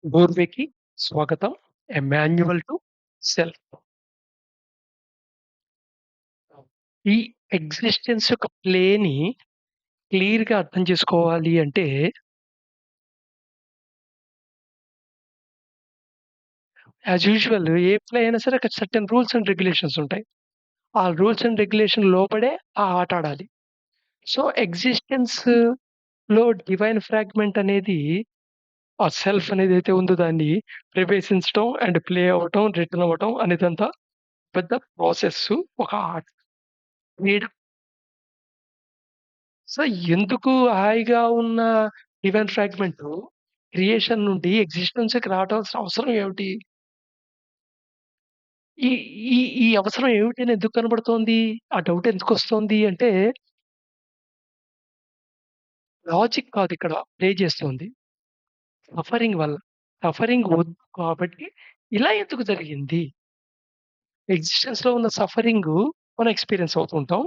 బోర్వేకి స్వాగతం. A manual to self. ఈ existence యొక్క ప్లేని క్లియర్‌గా అర్థం చేసుకోవాలి అంటే, యాస్ యూజువల్ ఏ ప్లే అయినా సరే ఒక సర్టెన్ రూల్స్ అండ్ రెగ్యులేషన్స్ ఉంటాయి. ఆ రూల్స్ అండ్ రెగ్యులేషన్ లోబడే ఆ ఆట ఆడాలి. సో, ఎగ్జిస్టెన్స్‌లో డివైన్ ఫ్రాగ్మెంట్ అనేది ఆ సెల్ఫ్ అనేదైతే ఉందో దాన్ని ప్రవేశించటం అండ్ ప్లే అవ్వటం, రిటర్న్ అవ్వటం అనేదంతా పెద్ద ప్రాసెస్సు. ఒక ఆర్ట్. ఫ్రీడమ్. సో, ఎందుకు హాయిగా ఉన్న డివైన్ ఫ్రాగ్మెంటు క్రియేషన్ నుండి ఎగ్జిస్టెన్స్‌కి రావటాల్సిన అవసరం ఏమిటి? ఈ ఈ ఈ అవసరం ఏమిటి అని ఎందుకు కనబడుతోంది? ఆ డౌట్ ఎందుకొస్తోంది అంటే, లాజిక్ కాదిక్కడ ప్లే చేస్తోంది. సఫరింగ్ వల్ల. సఫరింగ్ వద్దు కాబట్టి ఇలా ఎందుకు జరిగింది? ఎగ్జిస్టెన్స్‌లో ఉన్న సఫరింగు మనం ఎక్స్‌పీరియన్స్ అవుతుంటాం.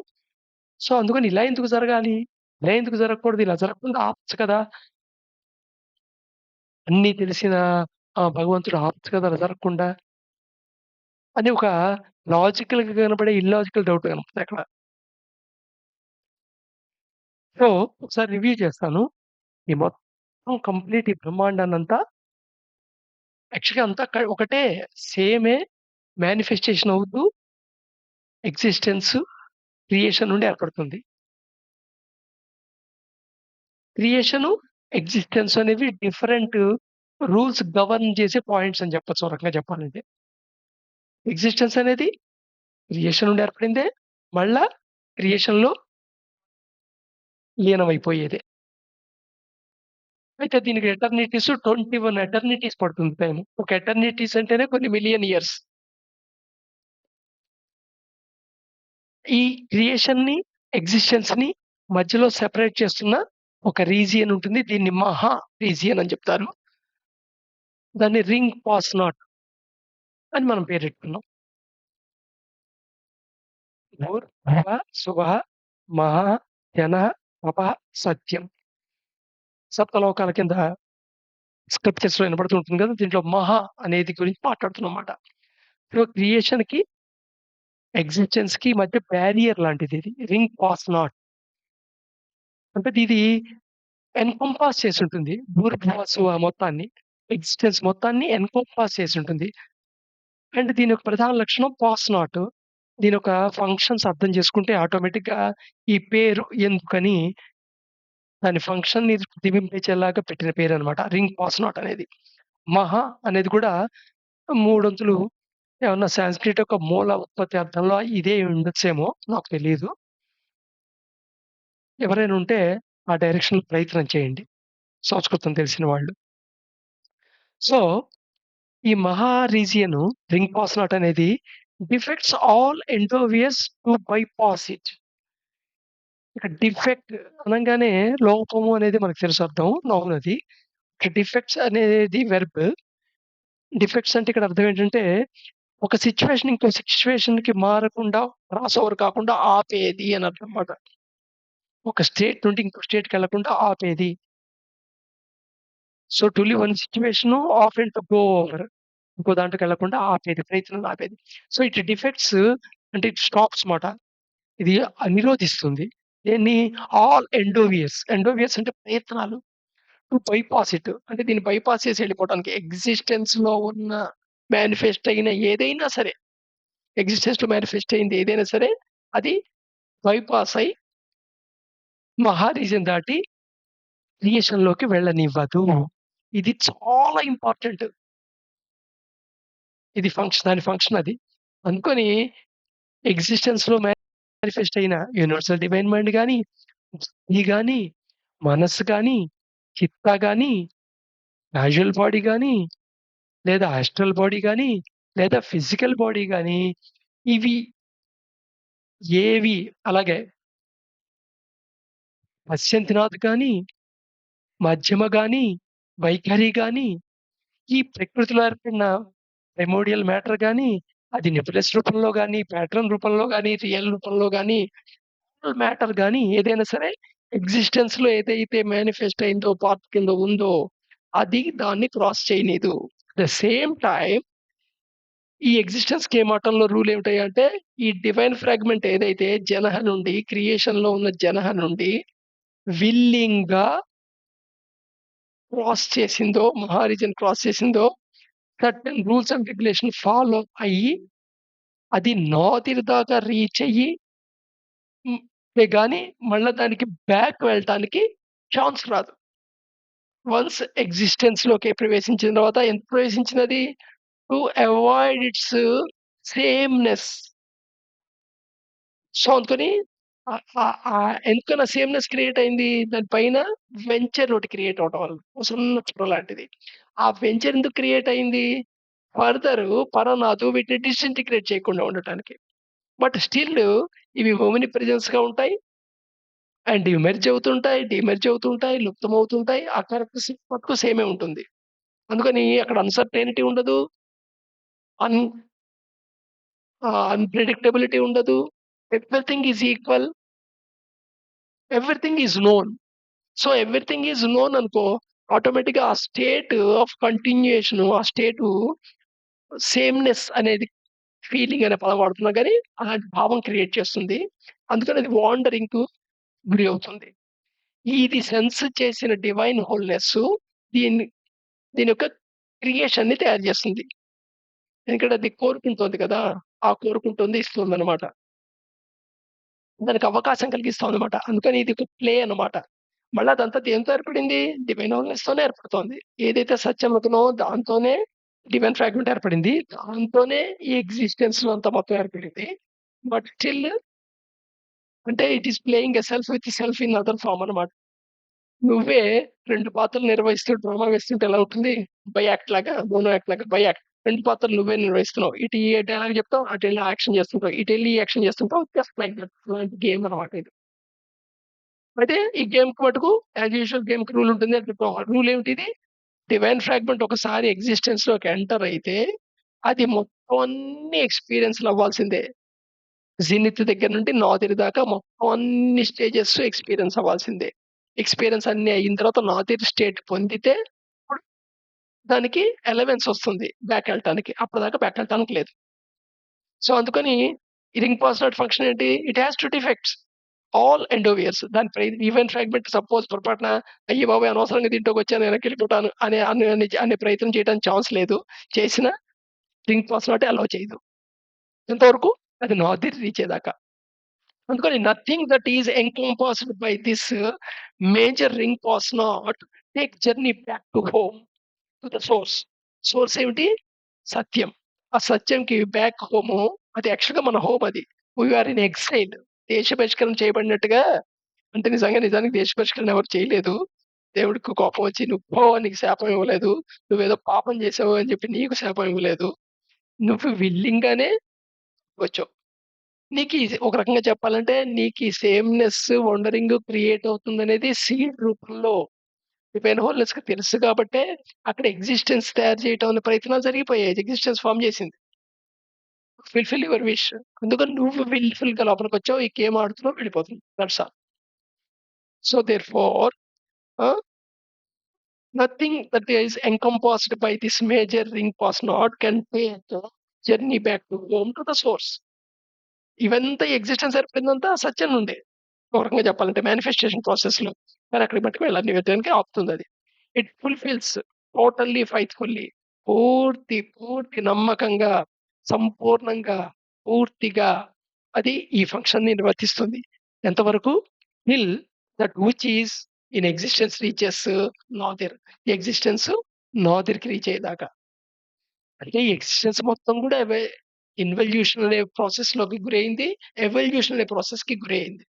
సో, అందుకని ఇలా ఎందుకు జరగాలి? ఇలా ఎందుకు జరగకూడదు? ఇలా జరగకుండా ఆపొచ్చు కదా! అన్నీ తెలిసిన భగవంతుడు ఆపొచ్చు కదా! అలా జరగకుండా. అని ఒక లాజికల్‌గా కనపడే ఇల్లాజికల్ డౌట్ కనపడతక్కడ. సో, ఒకసారి రివ్యూ చేస్తాను. ఈ మొత్తం కంప్లీట్ ఈ బ్రహ్మాండాన్నంతా యాక్చువల్‌గా అంతా ఒకటే సేమే మేనిఫెస్టేషన్ అవుతూ ఎగ్జిస్టెన్స్, క్రియేషన్ నుండి ఏర్పడుతుంది. క్రియేషను, ఎగ్జిస్టెన్స్ అనేవి డిఫరెంట్ రూల్స్ గవర్న్ చేసే పాయింట్స్ అని చెప్పొచ్చు. ఓ రకంగా చెప్పాలంటే. ఎగ్జిస్టెన్స్ అనేది క్రియేషన్ నుండి ఏర్పడిందే. మళ్ళా క్రియేషన్‌లో లీనమైపోయేదే. అయితే దీనికి ఎటర్నిటీస్ 21 ఎటర్నిటీస్ పడుతుంది టైము. ఒక ఎటర్నిటీస్ అంటేనే కొన్ని మిలియన్ ఇయర్స్. ఈ క్రియేషన్‌ని, ఎగ్జిస్టెన్స్‌ని మధ్యలో సెపరేట్ చేస్తున్న ఒక రీజియన్ ఉంటుంది. దీన్ని మహా రీజియన్ అని చెప్తారు. దాన్ని రింగ్ పాస్ నాట్ అని మనం పేరెట్టుకున్నాం. భూర్భువః స్వః మహః జనః తపః సత్యం. సప్తలోకాల కింద స్క్రిప్చర్స్‌లో వినపడుతూ ఉంటుంది కదా! దీంట్లో మహా అనేది గురించి మాట్లాడుతున్నమాట. సో, క్రియేషన్‌కి, ఎగ్జిస్టెన్స్‌కి మధ్య బ్యారియర్ లాంటిదిది. Ring pass not. అంటే ఇది ఎన్‌కంపాస్ చేసుంటుంది. భూర్భువస్సువ మొత్తాన్ని. ఎగ్జిస్టెన్స్ మొత్తాన్ని ఎన్‌కంపాస్ చేసుంటుంది. అండ్ దీని యొక్క ప్రధాన లక్షణం పాస్ నాట్. దీనొక ఫంక్షన్స్ అర్థం చేసుకుంటే ఆటోమేటిక్‌గా ఈ పేరు ఎందుకని దాని ఫంక్షన్‌ని ప్రతిబింబించేలాగా పెట్టిన పేరనమాట. రింగ్ పాస్ నాట్ అనేది. మహా అనేది కూడా మూడొంతులు ఏమన్నా సాంస్క్రిట్ యొక్క మూల ఉత్పత్తి అర్థంలో ఇదే ఉండొచ్చేమో నాకు తెలీదు. ఎవరైనా ఉంటే ఆ డైరెక్షన్‌లో ప్రయత్నం చేయండి. సంస్కృతం తెలిసిన వాళ్ళు. సో, ఈ మహా రీజియను రింగ్ పాస్ నాట్ అనేది defects all endeavours to bypass it. ఇక డిఫెక్ట్ అనంగానే లోపము అనేది మనకు తెలుసు అర్థం. నౌన్ అది. డిఫెక్ట్స్ అనేది వెర్బ్. డిఫెక్ట్స్ అంటే ఇక్కడ అర్థం ఏంటంటే, ఒక సిట్యుయేషన్ ఇంకో సిట్యుయేషన్‌కి మారకుండా, క్రాస్ ఓవర్ కాకుండా ఆపేది అని అర్థం మాట. ఒక స్టేట్ నుండి ఇంకో స్టేట్‌కెళ్ళకుండా ఆపేది. So, to leave one situation often to go over. ఇంకో దాంట్లోకెళ్ళకుండా ఆపేది. ప్రయత్నం ఆపేది. సో, ఇట్ డిఫెక్ట్స్ అంటే ఇట్ స్టాప్స్ మాట. ఇది నిరోధిస్తుంది. దేన్ని? All endeavours. ఎండోవియస్ అంటే ప్రయత్నాలు. To bypass it. అంటే దీన్ని బైపాస్ చేసి ఎళ్ళిపోవటానికి ఎగ్జిస్టెన్స్‌లో ఉన్న మేనిఫెస్ట్ అయిన ఏదైనా సరే, ఎగ్జిస్టెన్స్‌లో మేనిఫెస్ట్ అయింది ఏదైనా సరే, అది బైపాస్ అయ్యి మహా రీజన్ దాటి క్రియేషన్‌లోకి వెళ్ళనివ్వదు. ఇది చాలా ఇంపార్టెంట్. ఇది దాని ఫంక్షన్ అది. అనుకోని ఎగ్జిస్టెన్స్‌లో మేనిఫెస్ట్ అయిన యూనివర్సల్ డివైన్ మైండ్ గాని, బుద్ధి గాని, మనస్సు గాని, చిత్త గాని, క్యాజువల్ బాడీ గాని, లేదా ఆస్ట్రల్ బాడీ గాని, లేదా ఫిజికల్ బాడీ గాని, ఇవి ఏవి అలాగే పశ్యంతినాథ్ గాని, మధ్యమ గాని, వైఖరి గాని, ఈ ప్రకృతిలో ఏర్పడిన ప్రిమోర్డియల్ మ్యాటర్ గాని, అది నెబులస్ రూపంలో గాని, ప్యాట్రన్ రూపంలో గాని, రియల్ రూపంలో గాని, మ్యాటర్ గాని ఏదైనా సరే ఎగ్జిస్టెన్స్‌లో ఏదైతే మేనిఫెస్ట్ అయిందో, పార్ట్ కింద ఉందో, అది దాన్ని క్రాస్ చేయనీదు. ద సేమ్ టైమ్ ఈ ఎగ్జిస్టెన్స్ స్కీమాటంలో రూల్ ఏమిటంటే, ఈ డివైన్ ఫ్రాగ్మెంట్ ఏదైతే జనహ నుండి క్రియేషన్‌లో ఉన్న జనహ నుండి విల్లింగ్‌గా క్రాస్ చేసిందో, మహారీజన్ క్రాస్ చేసిందో, certain rules and regulation follow అయ్యి, అది నాదిర్ దాకా రీచ్ అయ్యి తే గాని మళ్ళా దానికి బ్యాక్ వెళ్ళటానికి ఛాన్స్ రాదు. వన్స్ ఎగ్జిస్టెన్స్‌లోకి ప్రవేశించిన తర్వాత ఎంత ప్రవేశించినది? To avoid its sameness. So, అందుకని ఎందుకని ఆ సేమ్‌నెస్ క్రియేట్ అయింది? దాని పైన వెంచర్ ఒకటి క్రియేట్ అవ్వటం వల్ల. ఓ సన్న చుర లాంటిది. ఆ వెంచర్ ఎందుకు క్రియేట్ అయింది? ఫర్దరు పరనాదు వీటిని డిసింటిగ్రేట్ చేయకుండా ఉండటానికి. బట్ స్టిల్ ఇవి ఓమిని ప్రెజెన్స్‌గా ఉంటాయి. అండ్ మెర్జ్ అవుతుంటాయి, డీమెర్జ్ అవుతుంటాయి, లుప్తమవుతుంటాయి. ఆ క్యారెక్టరిస్టిక్ మటుకు సేమే ఉంటుంది. అందుకని అక్కడ అన్‌సర్టెనిటీ ఉండదు. అన్ అన్‌ప్రెడిక్టబిలిటీ ఉండదు. Everything is equal. Everything is known. So, everything is known అనుకో ఆటోమేటిక్‌గా ఆ స్టేట్ ఆఫ్ కంటిన్యూయేషను, ఆ స్టేటు సేమ్‌నెస్ అనేది ఫీలింగ్ అనే పదం వాడుతున్నా గానీ, అలాంటి భావం క్రియేట్ చేస్తుంది. అందుకని అది వాండరింగ్‌కు గురి అవుతుంది. ఇది సెన్స్ చేసిన డివైన్ హోల్‌నెస్సు దీన్ని దీని యొక్క క్రియేషన్‌ని తయారు చేస్తుంది. ఎందుకంటే అది కోరుకుంటోంది కదా! ఆ కోరుకుంటుంది ఇస్తుందనమాట. దానికి అవకాశం కలిగిస్తామనమాట. అందుకని ఇది ఒక ప్లే అనమాట. మళ్ళా అదంతా దేనితో ఏర్పడింది? డివైన్ హోల్‌నెస్‌తోనే ఏర్పడుతోంది. ఏదైతే సత్యమతనో దాంతోనే డివైన్ ఫ్రాగ్మెంట్ ఏర్పడింది. దాంతోనే ఈ ఎగ్జిస్టెన్స్‌లో అంతా మొత్తం ఏర్పడింది. బట్ స్టిల్ అంటే it is playing a self with self in other form అనమాట. నువ్వే 2 పాత్రలు నిర్వహిస్తూ డ్రామా వేస్తుంటే ఎలా ఉంటుంది? బై యాక్ట్ లాగా, మోనో యాక్ట్ లాగా బై యాక్ట్. 2 పాత్రలు నువ్వే నిర్వహిస్తున్నావు. ఇటు ఈ డైలాగ్ చెప్తావు, అటెళ్ళి యాక్షన్ చేస్తుంటావు. ఇటెళ్ళి యాక్షన్ చేస్తుంటావు. Just like that. అలాంటి గేమ్ అనమాట ఇది. అయితే ఈ గేమ్‌కి మటుకు యాస్ యూజువల్ గేమ్‌కి రూల్ ఉంటుంది అని చెప్పాం. రూల్ ఏమిటిది? డివైన్ ఫ్రాగ్మెంట్ ఒకసారి ఎగ్జిస్టెన్స్‌లోకి ఎంటర్ అయితే, అది మొత్తం అన్ని ఎక్స్‌పీరియన్స్‌లు అవ్వాల్సిందే. జెనిత్ దగ్గర నుండి నాదిర్ దాకా మొత్తం అన్ని స్టేజెస్ ఎక్స్‌పీరియన్స్ అవ్వాల్సిందే. ఎక్స్‌పీరియన్స్ అన్నీ అయిన తర్వాత నాదిర్ స్టేట్ పొందితే, అప్పుడు దానికి ఎలవెన్స్ వస్తుంది బ్యాకెళ్ళటానికి. అప్పటిదాకా బ్యాకెళ్ళటానికి లేదు. సో, అందుకని ఈ రింగ్ పాస్వర్డ్ ఫంక్షన్ ఏంటి? It has 2 defects. ఆల్ ఎండోవియర్స్ దాని ఈవెన్ ఫ్రాగ్మెంట్ సపోజ్ పొరపాటున అయ్య బాబోయ్! అనవసరంగా దీంట్లోకొచ్చాను వెనక్కెళ్ళిపోతాను అనే ప్రయత్నం చేయడానికి ఛాన్స్ లేదు. చేసినా రింగ్ పాస్వర్డ్ అలౌ చేయదు. ఎంతవరకు? అది నాదిర్ రీచ్ అయ్యేదాకా. అందుకని nothing that is encompassed by this major ring pass not take journey back to home to the source. Source ఏమిటి? సత్యం. ఆ సత్యంకి బ్యాక్ హోము అది యాక్చువల్‌గా మన హోమ్ అది. We are in exile. దేశ బహిష్కరణ చేయబడినట్టుగా అంటే నిజానికి దేశ బహిష్కరణ ఎవరు చేయలేదు. దేవుడికి కోపం వచ్చి "నువ్వు పో నీకు శాపం ఇవ్వలేదు. నువ్వేదో పాపం చేసావు" అని చెప్పి నీకు శాపం ఇవ్వలేదు. నువ్వు విల్లింగ్‌గానే వచ్చావు. నీకీ ఒక రకంగా చెప్పాలంటే నీకీ సేమ్‌నెస్, వండరింగ్ క్రియేట్ అవుతుందనేది సీడ్ రూపంలో డివైన్ హోల్‌నెస్‌కి తెలుసు కాబట్టే అక్కడ ఎగ్జిస్టెన్స్ తయారు చేయటం అనే ప్రయత్నాలు జరిగిపోయాయి. ఎగ్జిస్టెన్స్ ఫార్మ్ చేసింది. Fulfil your wish. అందుకని నువ్వు విల్‌ఫుల్‌గా లోపలికొచ్చావు. ఈ గేమ్ ఆడుతున్నావు వెళ్ళిపోతున్నావు. That's all. సో, దేర్‌ఫోర్ ఆహ్, nothing that is encompassed by this major ring pass knot can take the journey back to home to the source. ఇవంతా ఎగ్జిస్టెన్స్ ఏర్పడిందంతా సత్యం నుండే. ఒక రకంగా చెప్పాలంటే మేనిఫెస్టేషన్ ప్రాసెస్‌లో. కానీ అక్కడికి మట్టుకు వెళ్ళని విధానికి ఆపుతుందది. ఇట్ ఫుల్‌ఫిల్స్ టోటల్లీ ఫెయిత్‌ఫుల్లీ పూర్తి నమ్మకంగా, సంపూర్ణంగా, పూర్తిగా అది ఈ ఫంక్షన్‌ని నిర్వర్తిస్తుంది. ఎంతవరకు? Till that which is in existence reaches nadir. Existence నాదిర్‌కి రీచ్ అయ్యేదాకా. అంటే ఈ ఎగ్జిస్టెన్స్ మొత్తం గూడా ఇన్వల్యూషన్ అనే ప్రాసెస్‌లోకి గురైంది. ఎవల్యూషన్ అనే ప్రాసెస్‌కి గురైంది.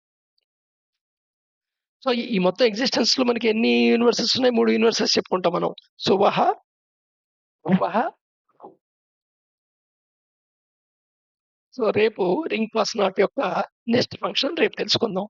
సో, ఈ మొత్తం ఎగ్జిస్టెన్స్‌లో మనకి ఎన్ని యూనివర్సెస్ ఉన్నాయి? 3 యూనివర్సెస్ చెప్పుకుంటాం మనం. సువహ, భువః, భువ్. సో, రేపు రింగ్ పాస్ నాట్ యొక్క నెక్స్ట్ ఫంక్షన్ రేపు తెలుసుకుందాం.